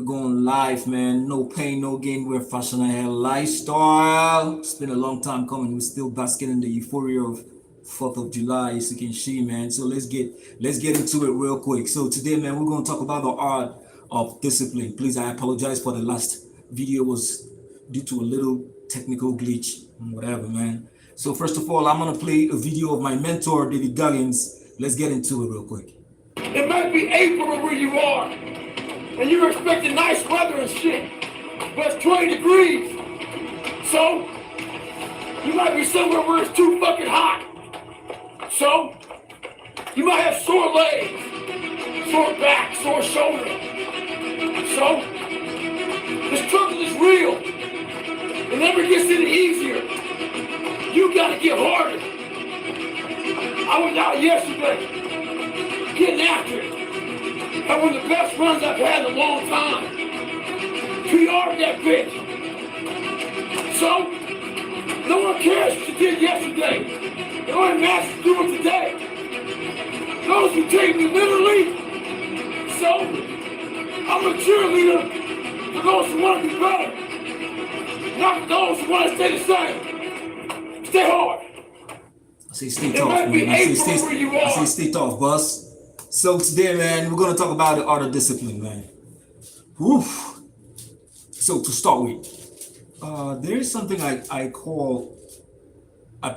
going live, man. No pain, no gain. We're fashion ahead lifestyle. It's been a long time coming. We're still basking in the euphoria of 4th of July, as you can see, man. So let's get into it real quick. So today, man, we're gonna talk about the art of discipline. Please, I apologize for the last video was due to a little technical glitch, whatever, man. So first of all, I'm gonna play a video of my mentor, David Goggins. Let's get into it real quick. It might be April where you are, and you're expecting nice weather and shit, but it's 20 degrees. So, you might be somewhere where it's too fucking hot. So, you might have sore legs, sore back, sore shoulder. So, the struggle is real. It never gets any easier. You gotta get harder. I was out yesterday, getting after it. Had one of the best runs I've had in a long time. PR'd that bitch. So, no one cares what you did yesterday. It only matters to do it today. Those who take me literally. So, I'm a cheerleader for those who want to be better. Not for those who want to stay the same. Stay hard. I say stay tough, man. I say stay tough, boss. So today, man, we're gonna talk about the art of discipline, man. Woof. So to start with, there is something I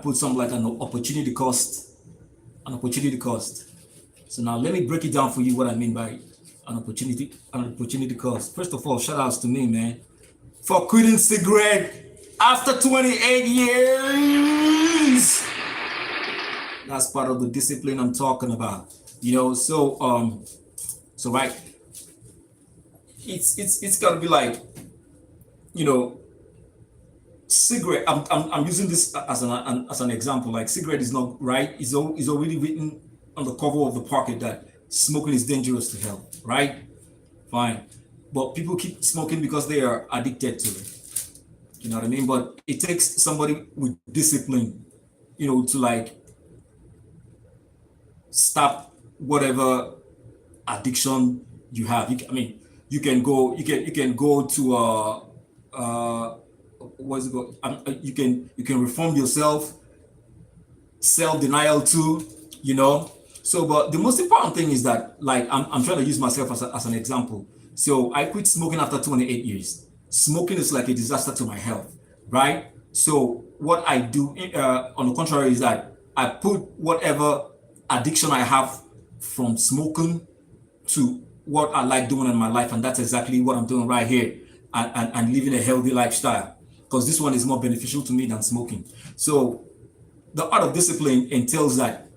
put something like an opportunity cost. An opportunity cost. So now let me break it down for you what I mean by an opportunity cost. First of all, shout outs to me, man, for quitting cigarette after 28 years. That's part of the discipline I'm talking about. So right, it's gotta be like, you know, cigarette. I'm using this as an example. Like cigarette is not right. It's already written on the cover of the pocket that smoking is dangerous to health. Right? Fine, but people keep smoking because they are addicted to it. You know what I mean? But it takes somebody with discipline, to like stop whatever addiction you have. You can go to what's it called? You can reform yourself, self denial too. So, but the most important thing is that, like, I'm trying to use myself as an example. So I quit smoking after 28 years. Smoking is like a disaster to my health, right? So what I do, on the contrary, is that I put whatever addiction I have from smoking to what I like doing in my life, and that's exactly what I'm doing right here, and living a healthy lifestyle, because this one is more beneficial to me than smoking. So the art of discipline entails that,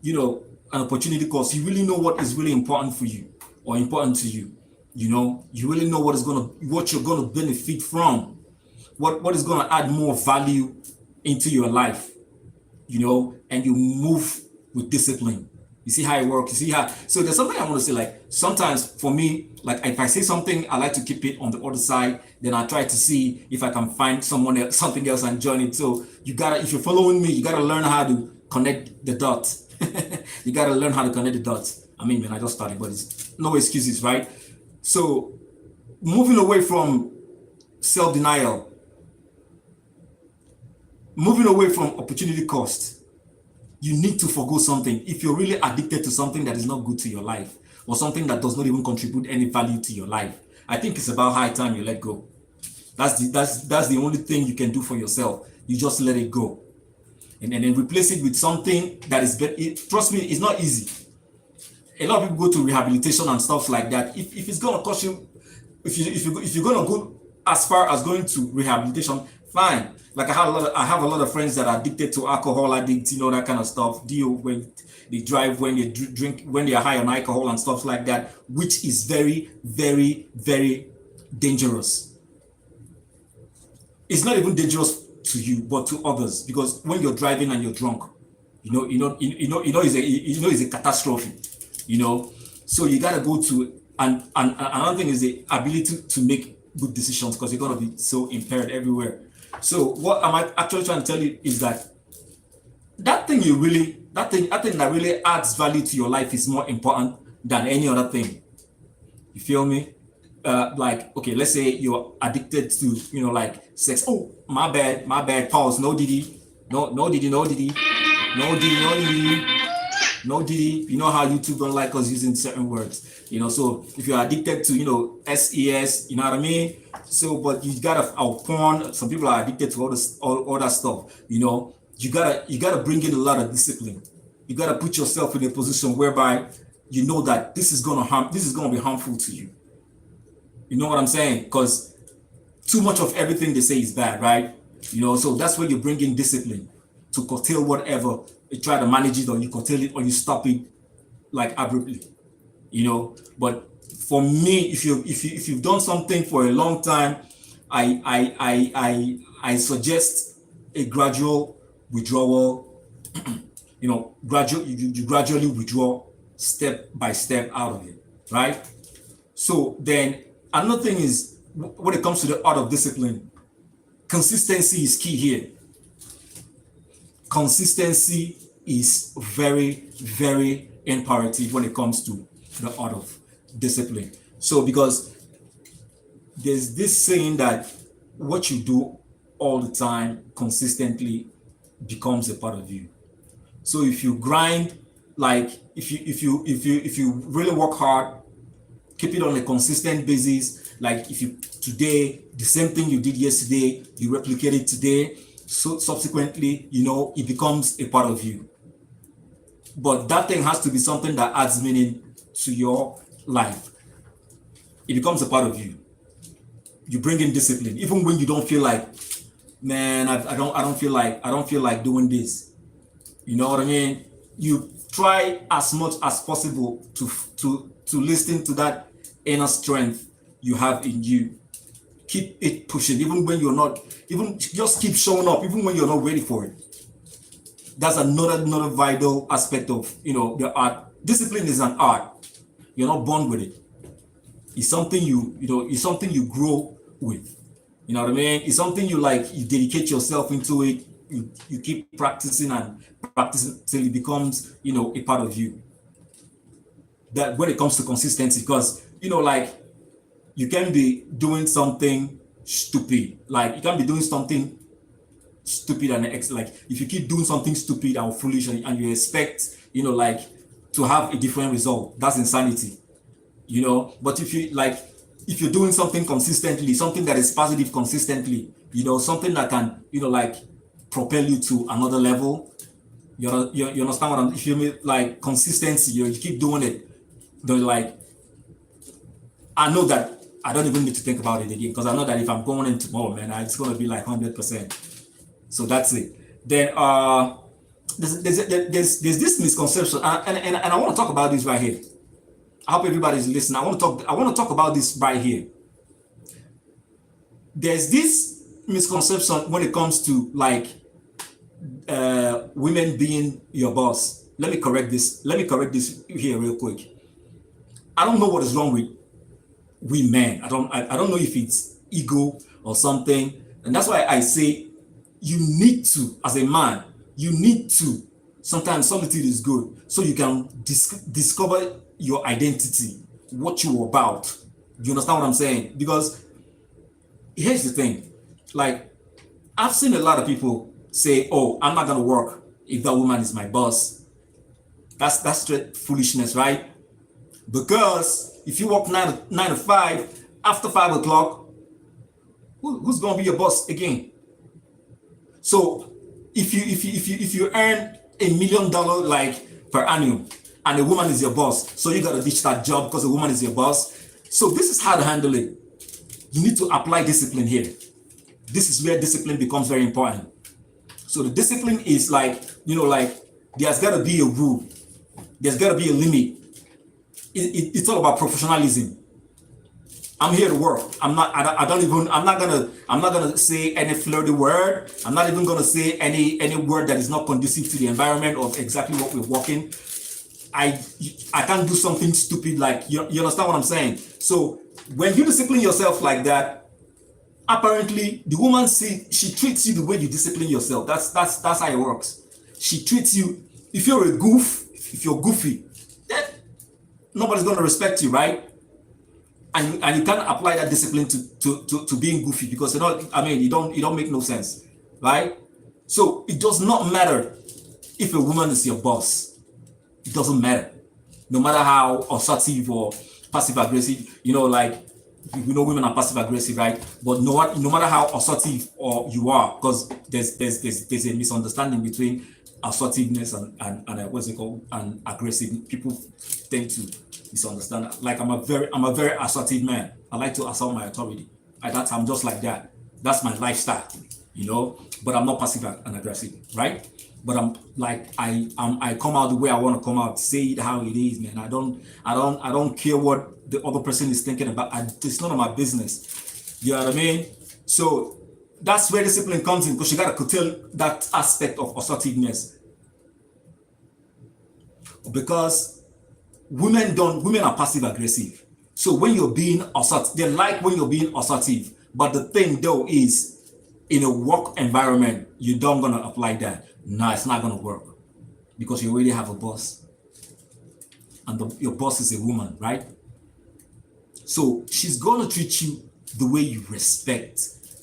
an opportunity cost. You really know what is really important for you or important to you. You really know what you're gonna benefit from, what is gonna add more value into your life, and you move with discipline. You see how it works. You see how. So there's something I want to say. Like sometimes for me, like if I say something, I like to keep it on the other side. Then I try to see if I can find someone else, something else, and join it. So if you're following me, you gotta learn how to connect the dots. You gotta learn how to connect the dots. I mean, man, I just started, but it's no excuses, right? So moving away from self-denial, moving away from opportunity cost. You need to forgo something. If you're really addicted to something that is not good to your life, or something that does not even contribute any value to your life, I think it's about high time you let go. That's the only thing you can do for yourself. You just let it go, and then replace it with something that is better. Trust me, it's not easy. A lot of people go to rehabilitation and stuff like that. If it's gonna cost you, if you're gonna go as far as going to rehabilitation, fine. Like I have a lot of friends that are addicted to alcohol addicts, that kind of stuff. Deal when they drive, when they drink, when they are high on alcohol and stuff like that, which is very, very, very dangerous. It's not even dangerous to you, but to others, because when you're driving and you're drunk, it's a catastrophe. So you gotta go to, and another thing is the ability to make good decisions, because you're gonna be so impaired everywhere. So what am I actually trying to tell you is that that thing that really adds value to your life is more important than any other thing. You feel me? like, okay, let's say you're addicted to, like sex. Oh, my bad, pause. No Diddy, no Diddy, no Diddy, no Diddy, no Diddy, no Diddy. You know how YouTube don't like us using certain words, so if you're addicted to, SES, you know what I mean? So, but you gotta, porn, some people are addicted to all that stuff, you gotta bring in a lot of discipline. You gotta put yourself in a position whereby you know that this is gonna be harmful to you. You know what I'm saying? Because too much of everything they say is bad, right? So that's where you bring in discipline to curtail whatever. You try to manage it, or you curtail it, or you stop it like abruptly. But for me, if you've done something for a long time, I suggest a gradual withdrawal. You gradually withdraw step by step out of it, right? So then another thing is, when it comes to the art of discipline, consistency is key here. Consistency is very, very imperative when it comes to the art of discipline. So, because there's this saying that what you do all the time consistently becomes a part of you. So if you grind, like if you really work hard, keep it on a consistent basis. Like if you today, the same thing you did yesterday, you replicate it today. So subsequently, it becomes a part of you. But that thing has to be something that adds meaning to your life. It becomes a part of you. You bring in discipline, even when you don't feel like, man, I don't feel like doing this. You know what I mean? You try as much as possible to listen to that inner strength you have in you. Keep it pushing, even when you're not, even just keep showing up, even when you're not ready for it. That's another vital aspect of, the art. Discipline is an art. You're not born with it. It's something it's something you grow with. You know what I mean? It's something you dedicate yourself into it. You keep practicing and practicing till it becomes, a part of you. That when it comes to consistency, because, you can be doing something stupid. Like you can be doing something stupid and like if you keep doing something stupid and foolish and you expect, to have a different result, that's insanity. But if you're doing something consistently, something that is positive consistently, something that can, propel you to another level. You understand what if you mean, like consistency, you keep doing it. I know that I don't even need to think about it again, because I know that if I'm going in tomorrow, man, it's going to be like 100%. So that's it. Then there's this misconception, and I want to talk about this right here. I hope everybody's listening. I want to talk about this right here. There's this misconception when it comes to women being your boss. Let me correct this here real quick. I don't know what is wrong with we men. I don't know if it's ego or something. And that's why I say you need to, as a man, sometimes solitude is good, so you can discover your identity, what you're about. You understand what I'm saying? Because here's the thing, I've seen a lot of people say, oh, I'm not gonna work if that woman is my boss. That's straight foolishness, right? Because if you work 9 to 5, after 5 o'clock, who's gonna be your boss again? So if you earn $1 million per annum and a woman is your boss, so you gotta ditch that job because a woman is your boss. So this is how to handle it. You need to apply discipline here. This is where discipline becomes very important. So the discipline is there's gotta be a rule. There's gotta be a limit. It's all about professionalism. I'm here to work. I'm not gonna say any flirty word. I'm not even gonna say any word that is not conducive to the environment of exactly what we're working. I can't do something stupid you understand what I'm saying? So when you discipline yourself like that, apparently the woman she treats you the way you discipline yourself. That's how it works. She treats you, if you're a goof, if you're goofy, then nobody's gonna respect you, right? and you can't apply that discipline to being goofy, because I mean, you don't make no sense, right? So it does not matter if a woman is your boss. It doesn't matter, no matter how assertive or passive aggressive. Like, women are passive aggressive, right? But no matter how assertive or you are, because there's a misunderstanding between assertiveness and what's it called, and aggressive. People tend to misunderstand. Like, I'm a very assertive man. I like to assert my authority. I'm just like that. That's my lifestyle, But I'm not passive and aggressive, right? But I'm like, I come out the way I want to come out. Say it how it is, man. I don't care what the other person is thinking about. It's none of my business. You know what I mean? So that's where discipline comes in, because you got to curtail that aspect of assertiveness. Because women are passive aggressive. So when you're being assertive, they like when you're being assertive. But the thing though is, in a work environment, you don't gonna apply that. No, it's not gonna work, because you already have a boss, and your boss is a woman, right? So she's gonna treat you the way you respect,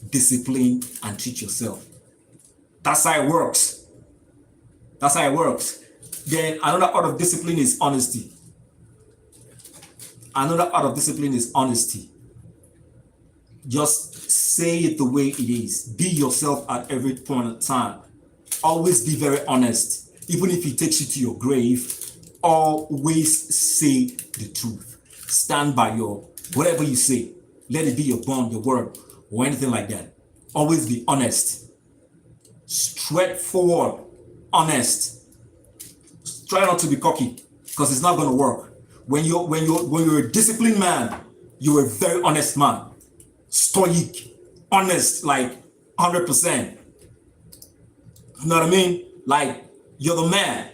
discipline, and treat yourself. That's how it works. That's how it works. Then another part of discipline is honesty. Another part of discipline is honesty. Just say it the way it is. Be yourself at every point in time. Always be very honest. Even if it takes you to your grave, always say the truth. Stand by your whatever you say. Let it be your bond, your word, or anything like that. Always be honest. Straightforward, honest. Try not to be cocky, because it's not going to work. When you're a disciplined man, you're a very honest man. Stoic, honest, like 100%. You know what I mean? Like, you're the man.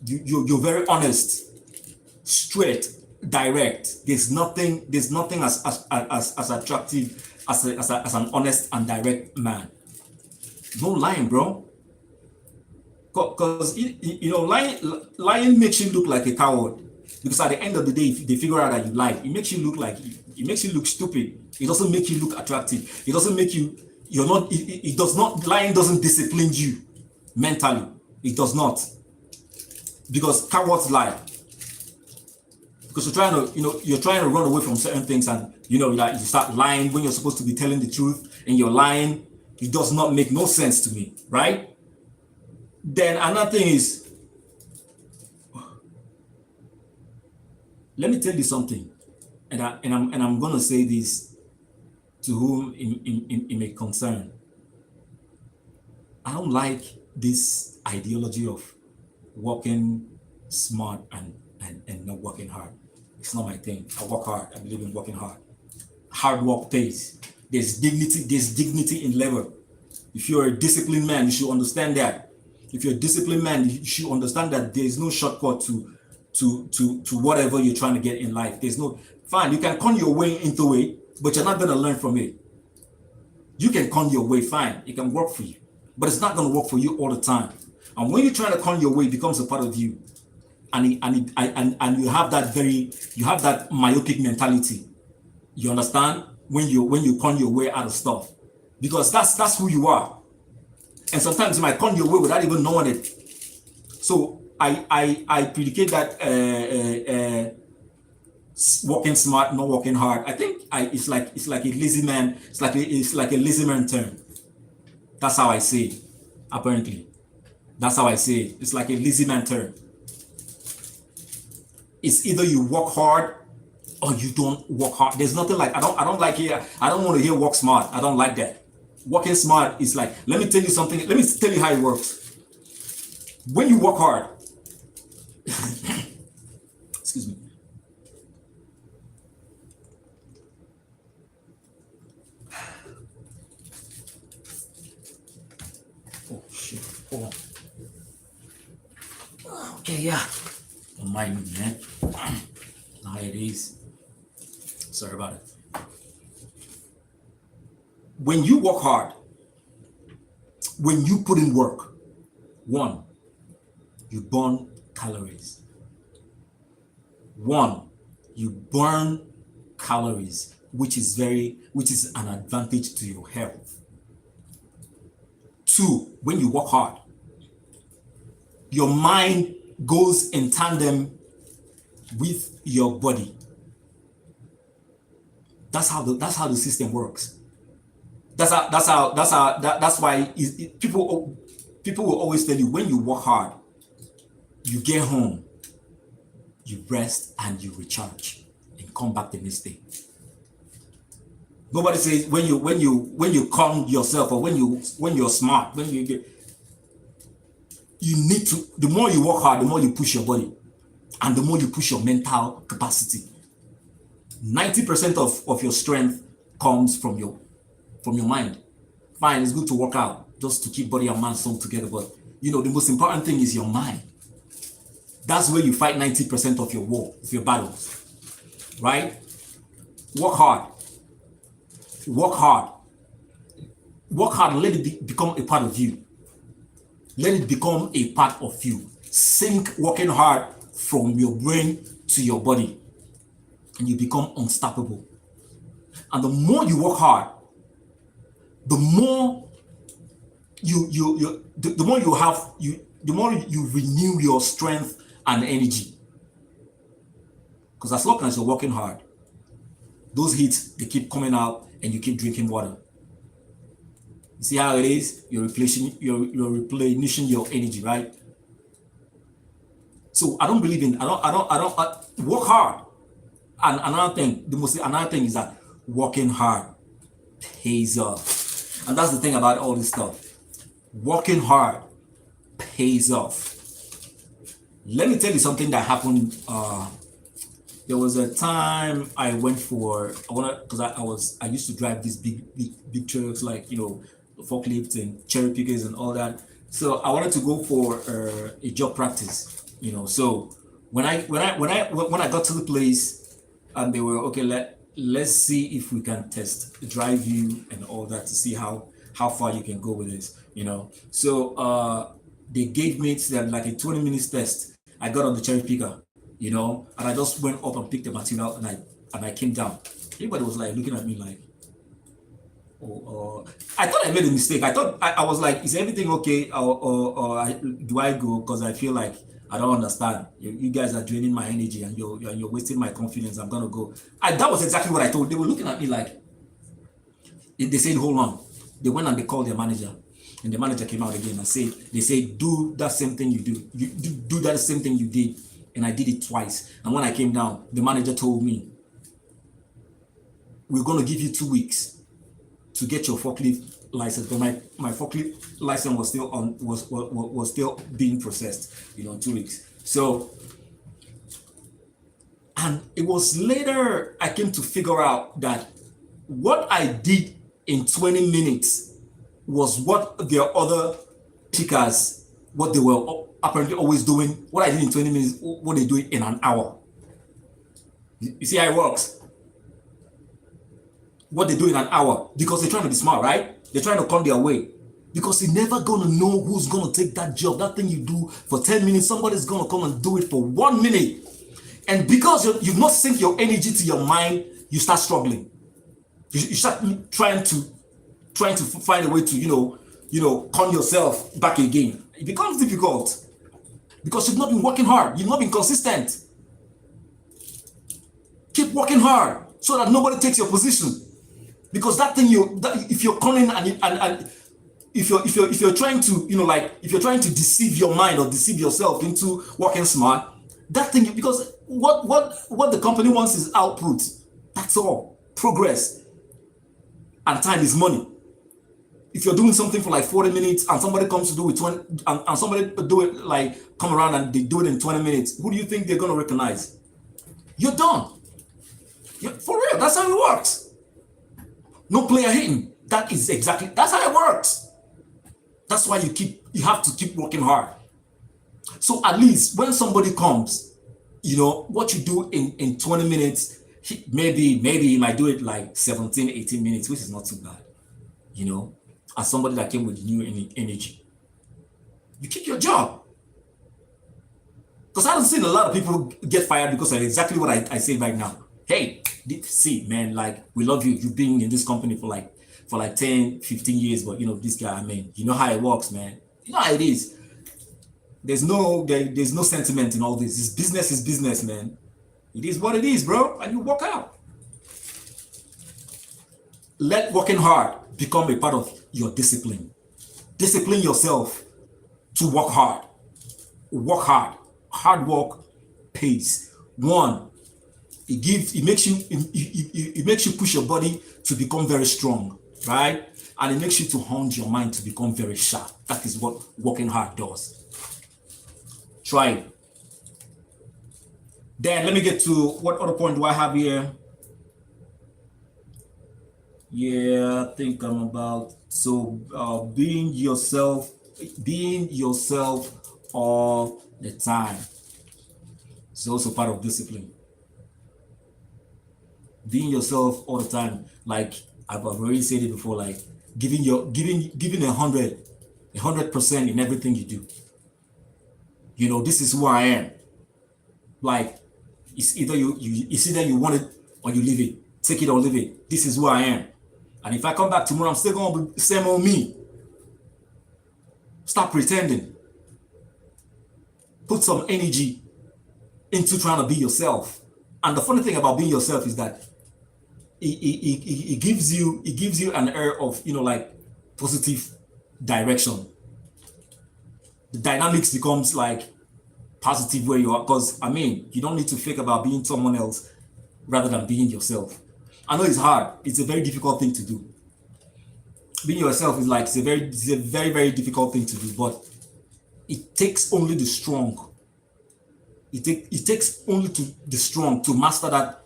You're very honest, straight, direct. There's nothing as attractive as an honest and direct man. No lying, bro. Because lying makes you look like a coward. Because at the end of the day, if they figure out that you lie, it makes you look stupid. It doesn't make you look attractive. It doesn't make you, it does not, lying doesn't discipline you mentally. It does not. Because cowards lie. Because you're trying to run away from certain things, and that you start lying when you're supposed to be telling the truth, and you're lying. It does not make no sense to me, right? Then another thing is, let me tell you something, and I'm gonna say this to whom it may concern. I don't like this ideology of working smart and not working hard. It's not my thing. I work hard. I believe in working hard. Hard work pays. There's dignity in labor. If you're a disciplined man, you should understand that. If you're a disciplined man, you should understand that there's no shortcut to whatever you're trying to get in life. Fine, you can con your way into it, but you're not going to learn from it. You can con your way, fine, it can work for you, but it's not going to work for you all the time. And when you're trying to con your way, it becomes a part of you. And you have that myopic mentality. You understand? When you con your way out of stuff. Because that's who you are. And sometimes you might con your way without even knowing it. So I predicate that working smart, not working hard. I think it's like a lazy man. It's like a lazy man term. That's how I say it. Apparently, that's how I say it. It's like a lazy man term. It's either you work hard or you don't work hard. There's nothing like I don't like here. I don't want to hear work smart. I don't like that. Working smart is like, let me tell you something. Let me tell you how it works. When you work hard, excuse me. Oh shit. Hold on. Okay, yeah. Don't mind me, man. How it is. Sorry about it. When you work hard, when you put in work, one, you burn calories. You burn calories, which is an advantage to your health. 2, when you work hard, your mind goes in tandem with your body. That's how the system works. That's why people will always tell you, when you work hard, you get home, you rest and you recharge and come back the next day. Nobody says when you calm yourself, or when you're smart, you need to, the more you work hard, the more you push your body, and the more you push your mental capacity. 90% of your strength comes from your mind. Fine, it's good to work out just to keep body and mind soul together, but the most important thing is your mind. That's where you fight 90% of your war, of your battles, right? Work hard. Work hard. Work hard and let it become a part of you. Let it become a part of you. Sync working hard from your brain to your body, and you become unstoppable. And the more you work hard, the more the more you renew your strength and energy. Because as long as you're working hard, those heats, they keep coming out, and you keep drinking water. You see how it is? You're replenishing your energy, right? So I don't believe in work hard. And another thing is that working hard pays off. And that's the thing about all this stuff. Working hard pays off. Let me tell you something that happened. There was a time I went because I used to drive these big trucks, like forklifts and cherry pickers and all that. So I wanted to go for a job practice. So when I got to the place, and they were okay, let's see if we can drive you and all that to see how far you can go with this. So they gave me like a 20 minutes test. I got on the cherry picker, and I just went up and picked the material, and I came down. Everybody was like looking at me like, I thought I made a mistake. I thought I was like, is everything okay, or do I go? Because I feel like I don't understand. You guys are draining my energy, and you're wasting my confidence. I'm gonna go. That was exactly what I told. They were looking at me like, they said, hold on. They went and they called their manager, and the manager came out again and they said, do that same thing you do. You do that same thing you did. And I did it twice. And when I came down, the manager told me, we're going to give you 2 weeks to get your forklift license. But my forklift license was still was still being processed, 2 weeks. So, and it was later I came to figure out that what I did in 20 minutes was what their other pickers, what they were apparently always doing. What I did in 20 minutes, what they do in an hour. You see how it works? What they do in an hour, because they're trying to be smart, right? They're trying to come their way. Because you're never gonna know who's gonna take that job. That thing you do for 10 minutes, somebody's gonna come and do it for 1 minute. And because you've not synced your energy to your mind, you start struggling. You start trying to find a way to, con yourself back again. It becomes difficult because you've not been working hard. You've not been consistent. Keep working hard so that nobody takes your position. Because that thing if you're calling and if you're trying to, if you're trying to deceive your mind or deceive yourself into working smart, that thing, because what the company wants is output. That's all. Progress. And time is money. If you're doing something for like 40 minutes and somebody comes to do it 20, and somebody do it like come around and they do it in 20 minutes, who do you think they're going to recognize? You're done. For real, that's how it works. No player hitting. That's how it works. That's why you have to keep working hard. So at least when somebody comes, what you do in 20 minutes, maybe he might do it like 17, 18 minutes, which is not too bad, as somebody that came with new energy. You keep your job. Because I haven't seen a lot of people get fired because of exactly what I say right now. hey, see, man, like we love you. You've been in this company for like 10, 15 years, but you know, this guy, I mean, you know how it works, man. You know how it is. There's no sentiment in all this. This business is business, man. It is what it is, bro. And you work out. Let working hard become a part of your discipline. Discipline yourself to work hard. Work hard. Hard work pays. One, it makes you push your body to become very strong, right? And it makes you to hone your mind to become very sharp. That is what working hard does. Try it. Then let me get to what other point do I have here? Yeah, I think I'm about being yourself all the time. It's also part of discipline. Being yourself all the time, like I've already said it before, like giving 100% in everything you do. You know, this is who I am. Like it's either you want it or you leave it. Take it or leave it. This is who I am. And if I come back tomorrow, I'm still gonna be the same old me. Stop pretending. Put some energy into trying to be yourself. And the funny thing about being yourself is that it gives you an air of, you know, like positive direction. The dynamics becomes like positive where you are, because I mean, you don't need to think about being someone else rather than being yourself. I know it's hard. It's a very difficult thing to do. Being yourself is like it's a very, very difficult thing to do, but it takes only the strong. It takes only the strong to master that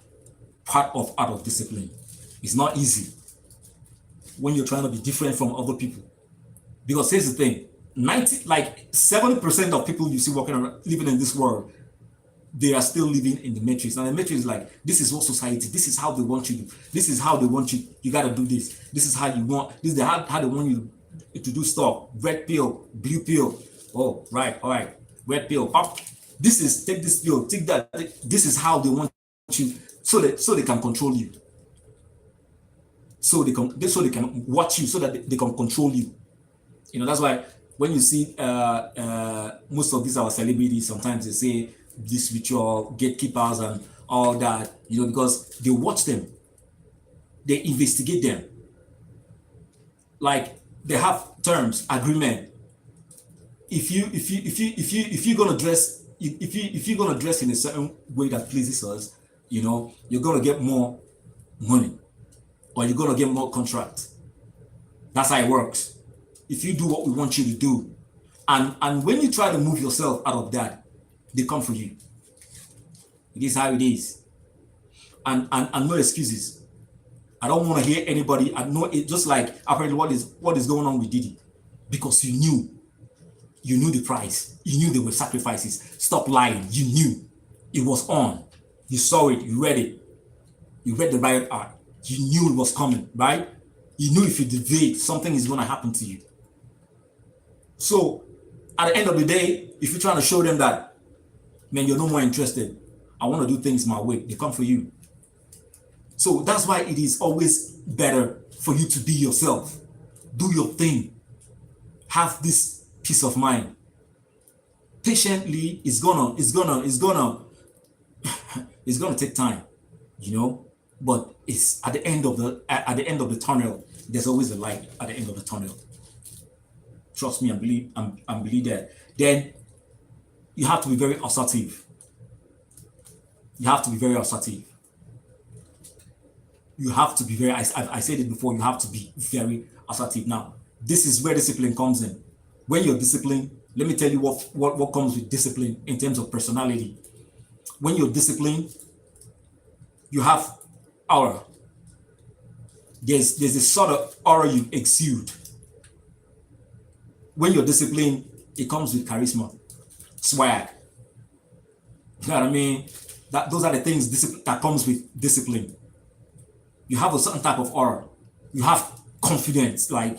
part of art of discipline. It's not easy when you're trying to be different from other people. Because here's the thing, 70% of people you see walking around living in this world, they are still living in the matrix. And the matrix is like, this is what society, this is how they want you to, this is how they want you, you gotta do this. This is how you want, this is how they want you to do stuff. Red pill, blue pill. Oh, right, all right. Red pill, pop. This is, take this pill, take that. This is how they want you, so they can control you. So they can watch you, so that they can control you. You know, that's why when you see most of these our celebrities, sometimes they say this ritual gatekeepers and all that, you know, because they watch them, they investigate them. Like they have terms, agreement. If you're gonna dress, if you're gonna dress in a certain way that pleases us, you know, you're gonna get more money, or you're gonna get more contracts. That's how it works. If you do what we want you to do, and when you try to move yourself out of that, they come for you. It is how it is, and no excuses. I don't want to hear anybody. I know it, just like apparently what is going on with Diddy, because you knew the price, you knew there were sacrifices. Stop lying. You knew it was on. You saw it. You read it. You read the riot act. You knew it was coming, right? You knew if you deviate, something is going to happen to you. So at the end of the day, if you're trying to show them that, man, you're no more interested, I want to do things my way, they come for you. So that's why it is always better for you to be yourself. Do your thing. Have this peace of mind. Patiently, it's gonna take time, you know, but it's at the end of the tunnel, there's always a light at the end of the tunnel. Trust me and believe that. Then you have to be very assertive. You have to be very assertive. You have to be very, I said it before, you have to be very assertive. Now, this is where discipline comes in. When you're disciplined, let me tell you what comes with discipline in terms of personality. When you're disciplined, you have aura. There's a sort of aura you exude. When you're disciplined, it comes with charisma, swag. You know what I mean? Those are the things that comes with discipline. You have a certain type of aura. You have confidence, like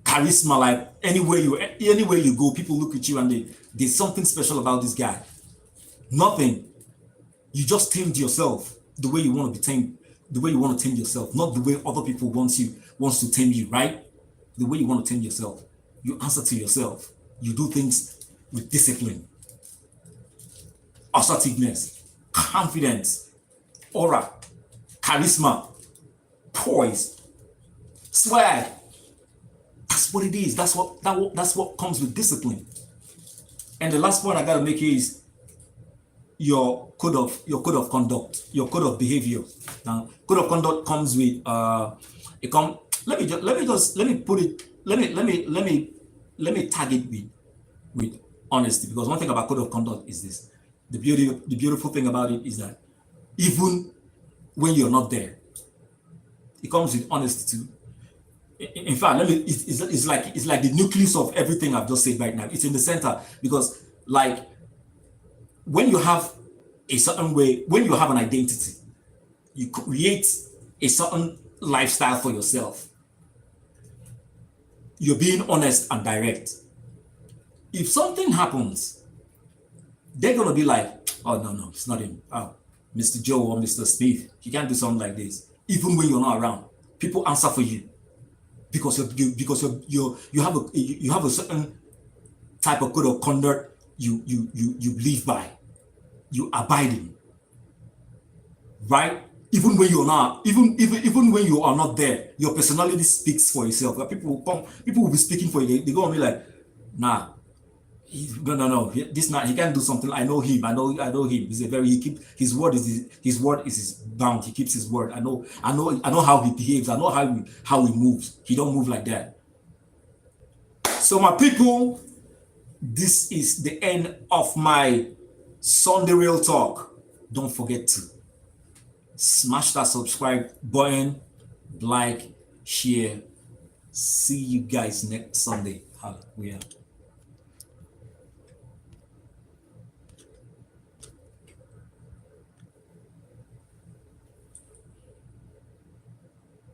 charisma, like anywhere you go, people look at you and there's something special about this guy. Nothing You just tamed yourself the way you want to be tamed, the way you want to tame yourself, not the way other people wants to tame you, right? The way you want to tame yourself. You answer to yourself. You do things with discipline, assertiveness, confidence, aura, charisma, poise, swag. That's what it is. That's what comes with discipline. And the last point I gotta make is your code of conduct, your code of behavior. Now, code of conduct comes with let me tag it with honesty, because one thing about code of conduct is this: the beautiful thing about it is that even when you're not there, it comes with honesty too. In fact, it's like the nucleus of everything I've just said right now. It's in the center, because like when you have a certain way, when you have an identity, you create a certain lifestyle for yourself. You're being honest and direct. If something happens, they're gonna be like, oh no, it's not him. Oh, Mr. Joe or Mr. Steve, you can't do something like this. Even when you're not around, people answer for you because you have a certain type of code of conduct you live by, you abide in, right? Even when you're not, even when you are not there, your personality speaks for itself. Like people will be speaking for you. They go and be like, nah, no, this not, he can't do something. I know him. I know him. He's a very, his word is his bound. He keeps his word. I know how he behaves. I know how he moves. He don't move like that. So my people, this is the end of my Sunday Real Talk. Don't forget to smash that subscribe button, like, share. See you guys next Sunday. Hallelujah.